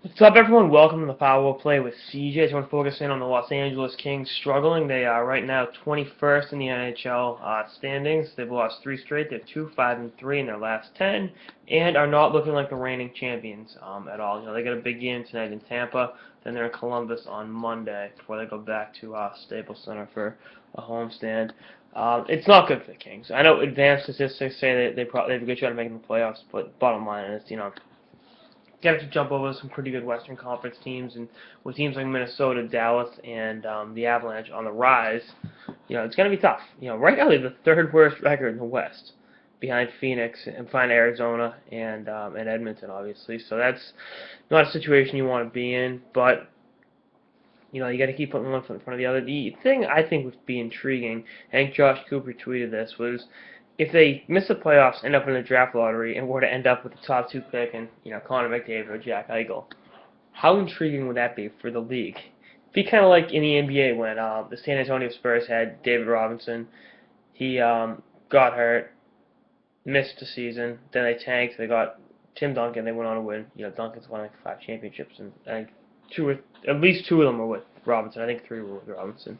What's up, everyone? Welcome to the Power Play with CJ. I just want to focus in on the Los Angeles Kings struggling. They are right now 21st in the NHL standings. They've lost 3 straight. They're 2-5-3 in their last 10, and are not looking like the reigning champions at all. They got a big game tonight in Tampa. Then they're in Columbus on Monday before they go back to Staples Center for a homestand. It's not good for the Kings. I know advanced statistics say that they have a good shot of making the playoffs, but bottom line is, get to jump over some pretty good Western Conference teams, and with teams like Minnesota, Dallas, and the Avalanche on the rise, it's going to be tough. Right now they're the third worst record in the West, behind Phoenix and behind Arizona and Edmonton, obviously. So that's not a situation you want to be in, but you got to keep putting one foot in front of the other. The thing I think would be intriguing, I think Josh Cooper tweeted this, was if they miss the playoffs, end up in the draft lottery, and were to end up with the top two pick and Connor McDavid or Jack Eichel, how intriguing would that be for the league? Be kind of like in the NBA when the San Antonio Spurs had David Robinson. He got hurt, missed the season. Then they tanked. They got Tim Duncan. They went on to win. Duncan's won like 5 championships, and I think at least two of them were with Robinson. I think three were with Robinson,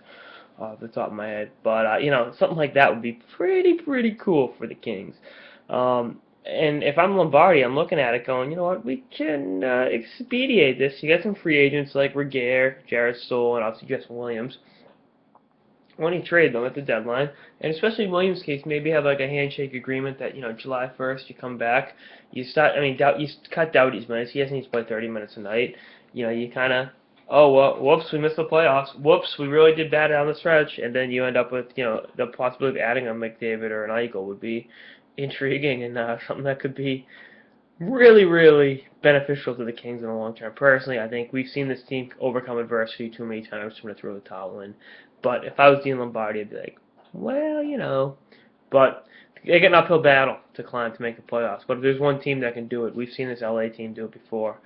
off the top of my head. But something like that would be pretty cool for the Kings. And if I'm Lombardi, I'm looking at it going, you know what, we can expedite this. You got some free agents like Regehr, Jared Stoll, and obviously Justin Williams. When you trade them at the deadline, and especially in Williams' case, maybe have like a handshake agreement that July 1st you come back, you start. I mean, you cut Doughty's minutes. He doesn't need to play 30 minutes a night. You kind of, oh well, whoops, we missed the playoffs. Whoops, we really did bad down the stretch, and then you end up with the possibility of adding a McDavid or an Eichel would be intriguing and something that could be really beneficial to the Kings in the long term. Personally, I think we've seen this team overcome adversity too many times to throw the towel in. But if I was Dean Lombardi, I'd be like, well. But they get an uphill battle to climb to make the playoffs. But if there's one team that can do it, we've seen this LA team do it before.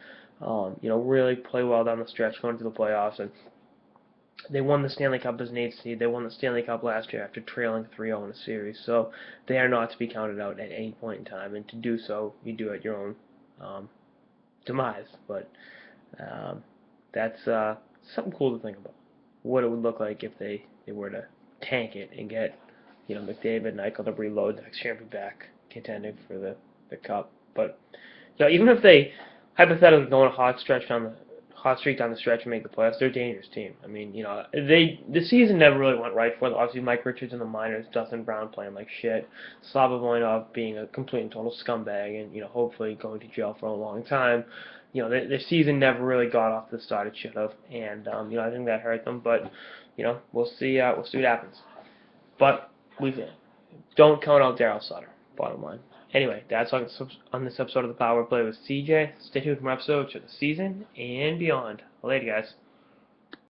Really play well down the stretch, going to the playoffs, and they won the Stanley Cup as an 8th seed. They won the Stanley Cup last year after trailing 3-0 in a series. So they are not to be counted out at any point in time. And to do so, you do it at your own demise. But that's something cool to think about. What it would look like if they were to tank it and get McDavid and Eichel to reload next year and be back contending for the cup. But even if they hypothetically go on a hot streak down the stretch and make the playoffs, they're a dangerous team. I mean, the season never really went right for them. Obviously, Mike Richards in the minors, Dustin Brown playing like shit, Slava Voinov being a complete and total scumbag, and hopefully going to jail for a long time. Their season never really got off the start it should have, and I think that hurt them. But we'll see. We'll see what happens. But we don't count out Daryl Sutter. Bottom line. Anyway, that's on this episode of the Power Play with CJ. Stay tuned for more episodes for the season and beyond. Later, guys.